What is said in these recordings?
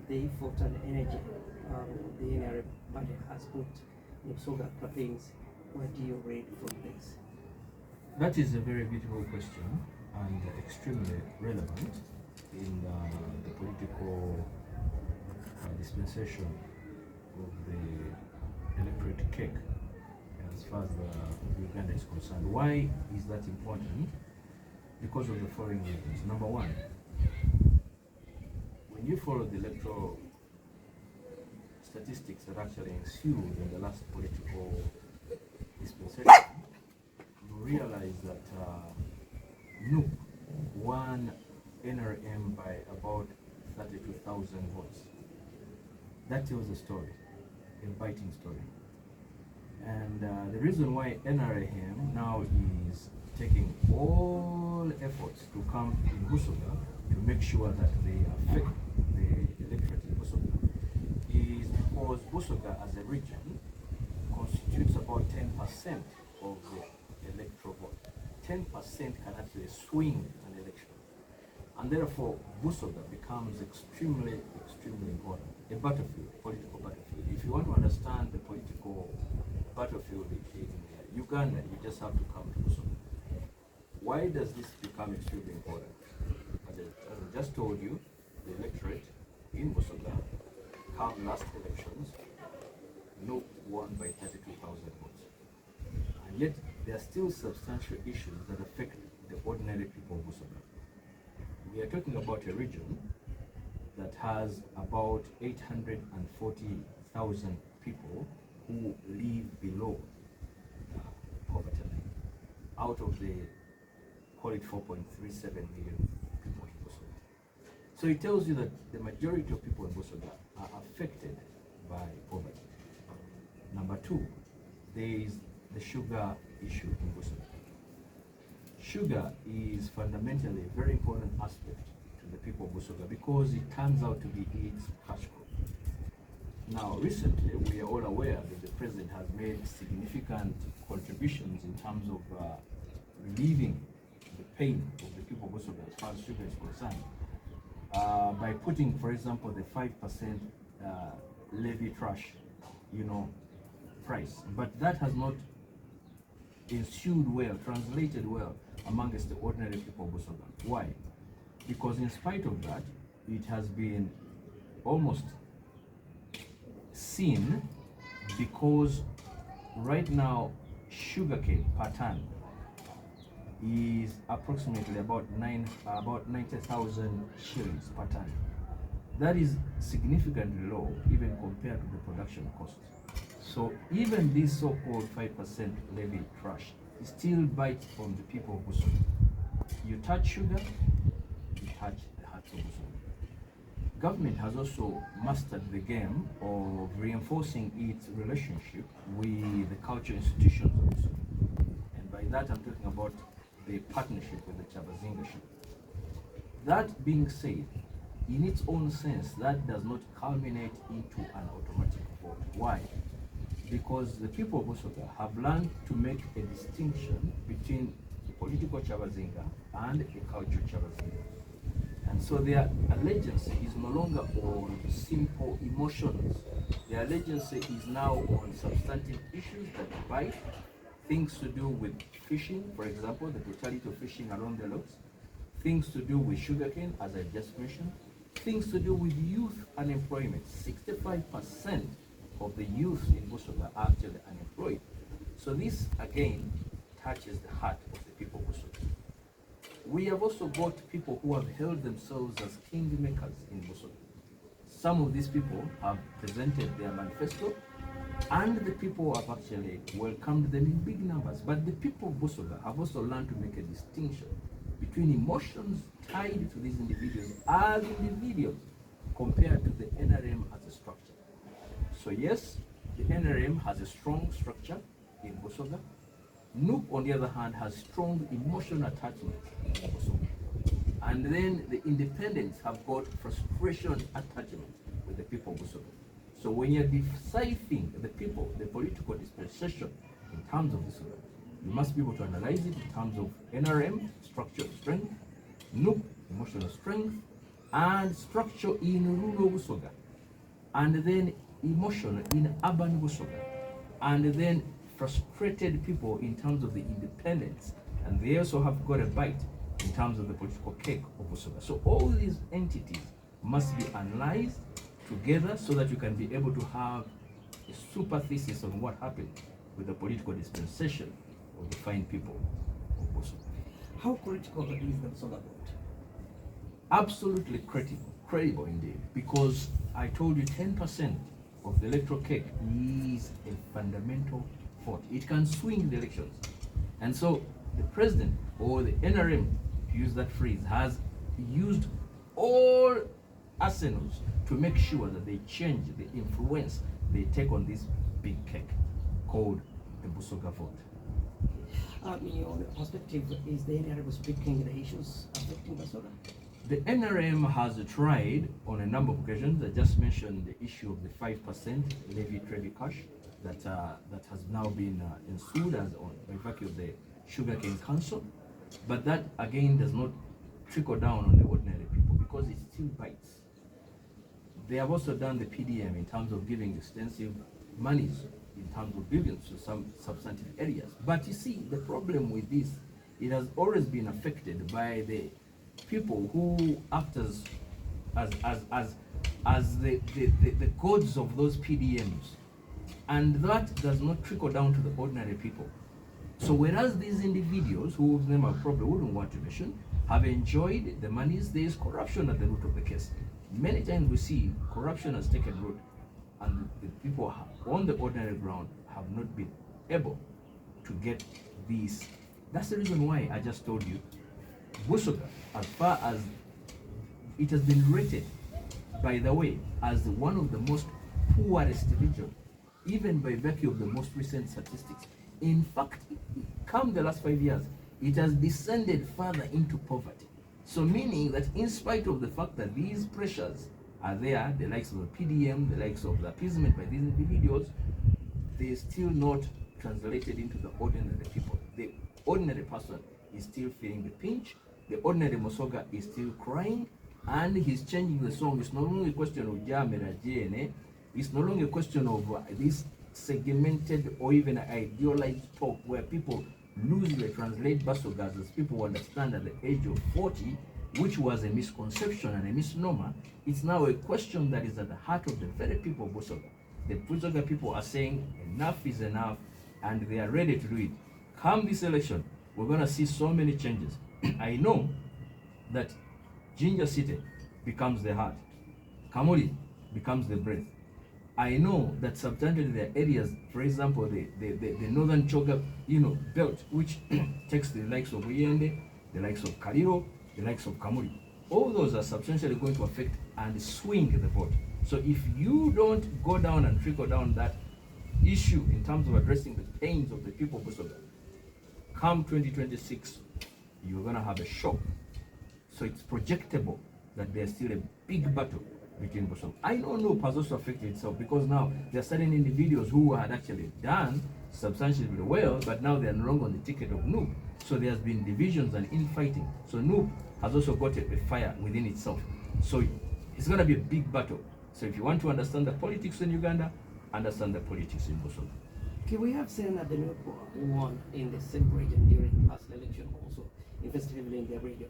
the effort and energy the NRM party has put in Busoga campaigns. What do you read from this? That is a very beautiful question and extremely relevant in the political dispensation of the electorate cake as far as Uganda is concerned. Why is that important? Because of the following reasons. Number one, when you follow the electoral statistics that actually ensued in the last political dispensation, you realize that NUP won NRM by about 32,000 votes. That tells a story, a biting story. And the reason why NRM now is taking all efforts to come in Busoga to make sure that they affect the electorate in Busoga is because Busoga as a region constitutes about 10% of the electoral vote. 10% can actually swing an election. And therefore, Busoga becomes extremely important. A battlefield, political battlefield. If you want to understand the political battlefield in Uganda, you just have to come to Busoga. Why does this become extremely important? As I just told you, the electorate in Busoga, come last elections, NUP won by 32,000 votes. And yet, there are still substantial issues that affect the ordinary people of Busoga. We are talking about a region that has about 840,000 people who live below poverty line, out of the, call it 4.37 million people in Busoga. So it tells you that the majority of people in Busoga are affected by poverty. Number two, there is the sugar issue in Busoga. Sugar is fundamentally a very important aspect to the people of Busoga because it turns out to be its cash crop. Now, recently, we are all aware that the president has made significant contributions in terms of relieving the pain of the people of Busoga as far as sugar is concerned, by putting, for example, the 5% levy trash, price. But that has not ensued well, translated well amongst the ordinary people of Busoga. Why? Because in spite of that, it has been almost seen, because right now sugarcane per ton is approximately about 90,000 shillings per ton. That is significantly low even compared to the production cost. So even this so-called 5% levy trash still bites on the people of Busoga. You touch sugar, you touch the hearts of Busoga. Government has also mastered the game of reinforcing its relationship with the cultural institutions of Busoga. And by that I'm talking about the partnership with the Chabazinga Ship. That being said, in its own sense, that does not culminate into an automatic vote. Why? Because the people of Busoga have learned to make a distinction between the political Chabazinga and the cultural Chabazinga. And so their allegiance is no longer on simple emotions. Their allegiance is now on substantive issues that bite, things to do with fishing, for example, the brutality of fishing around the locks, things to do with sugarcane, as I just mentioned, things to do with youth unemployment. 65% of the youth in Busoga are actually unemployed. So this again touches the heart of the people of Busoga. We have also got people who have held themselves as kingmakers in Busoga. Some of these people have presented their manifesto, and the people have actually welcomed them in big numbers. But the people of Busoga have also learned to make a distinction between emotions tied to these individuals as individuals compared to the NRM as a structure. So yes, the NRM has a strong structure in Busoga. NUP, on the other hand, has strong emotional attachment in Busoga. And then the independents have got frustration attachment with the people of Busoga. So when you're deciphering the people, the political dispensation in terms of Busoga, you must be able to analyze it in terms of NRM, structural strength, NUP, emotional strength, and structure in rural Busoga, and then emotion in urban Busoga, and then frustrated people in terms of the independence, and they also have got a bite in terms of the political cake of Busoga. So all these entities must be analyzed together so that you can be able to have a super thesis on what happened with the political dispensation of the fine people of Busoga. How critical is the Busoga vote? Absolutely credible indeed, because I told you 10% of the electoral cake is a fundamental vote. It can swing the elections. And so the president or the NRM, to use that phrase, has used all arsenals to make sure that they change the influence they take on this big cake called the Busoga vote. In your perspective, is the NRM speaking the issues affecting Busoga? The NRM has tried on a number of occasions. I just mentioned the issue of the 5% levy cash that has now been ensued as on by virtue of the Sugarcane Council, but that again does not trickle down on the ordinary people because it still bites. They have also done the PDM in terms of giving extensive monies in terms of billions to some substantive areas. But you see, the problem with this, it has always been affected by the people who act as the gods of those PDMs, and that does not trickle down to the ordinary people. So whereas these individuals, whose name I probably wouldn't want to mention, have enjoyed the monies, there is corruption at the root of the case. Many times we see corruption has taken root, and the people on the ordinary ground have not been able to get these. That's the reason why I just told you Busoga, as far as it has been rated, by the way, as one of the most poorest regions, even by virtue of the most recent statistics. In fact, come the last 5 years, it has descended further into poverty. So meaning that in spite of the fact that these pressures are there, the likes of the PDM, the likes of the appeasement by these individuals, they still not translated into the ordinary people. The ordinary person is still feeling the pinch. The ordinary Busoga is still crying, and he's changing the song. It's no longer a question of Jamera JNA. It's no longer a question of this segmented or even idealized talk where people loosely translate Busogas as people understand at the age of 40, which was a misconception and a misnomer. It's now a question that is at the heart of the very people of Busoga. The Busoga people are saying enough is enough, and they are ready to do it. Come this election, we're going to see so many changes. I know that Ginger City becomes the heart, Kamuri becomes the breath. I know that substantially there are areas, for example, the northern Choga, belt, which takes the likes of Uyende, the likes of Kariro, the likes of Kamuri. All those are substantially going to affect and swing the vote. So if you don't go down and trickle down that issue in terms of addressing the pains of the people of Busoga, come 2026, you're going to have a shock. So it's projectable that there's still a big battle between Busoga. I don't know has also affected itself because now there are certain individuals who had actually done substantially well, but now they are no longer on the ticket of NUP. So there has been divisions and infighting. So NUP has also got a fire within itself. So it's going to be a big battle. So if you want to understand the politics in Uganda, understand the politics in Busoga. Okay, we have seen that the NUP won in the same region during the last election, also invested in their region.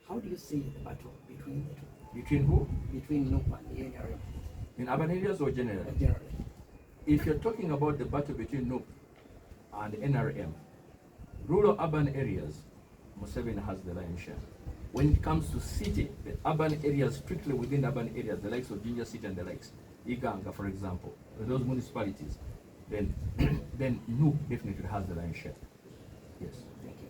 How do you see the battle between the two? Between who? Between NUP and the NRM. In urban areas or generally? Generally. If you're talking about the battle between NUP and NRM, rural urban areas, Museveni has the lion's share. When it comes to city, the urban areas, strictly within urban areas, the likes of Ginger City and the likes, Iganga, for example, those municipalities, then NUP definitely has the lion's share. Yes. Thank you.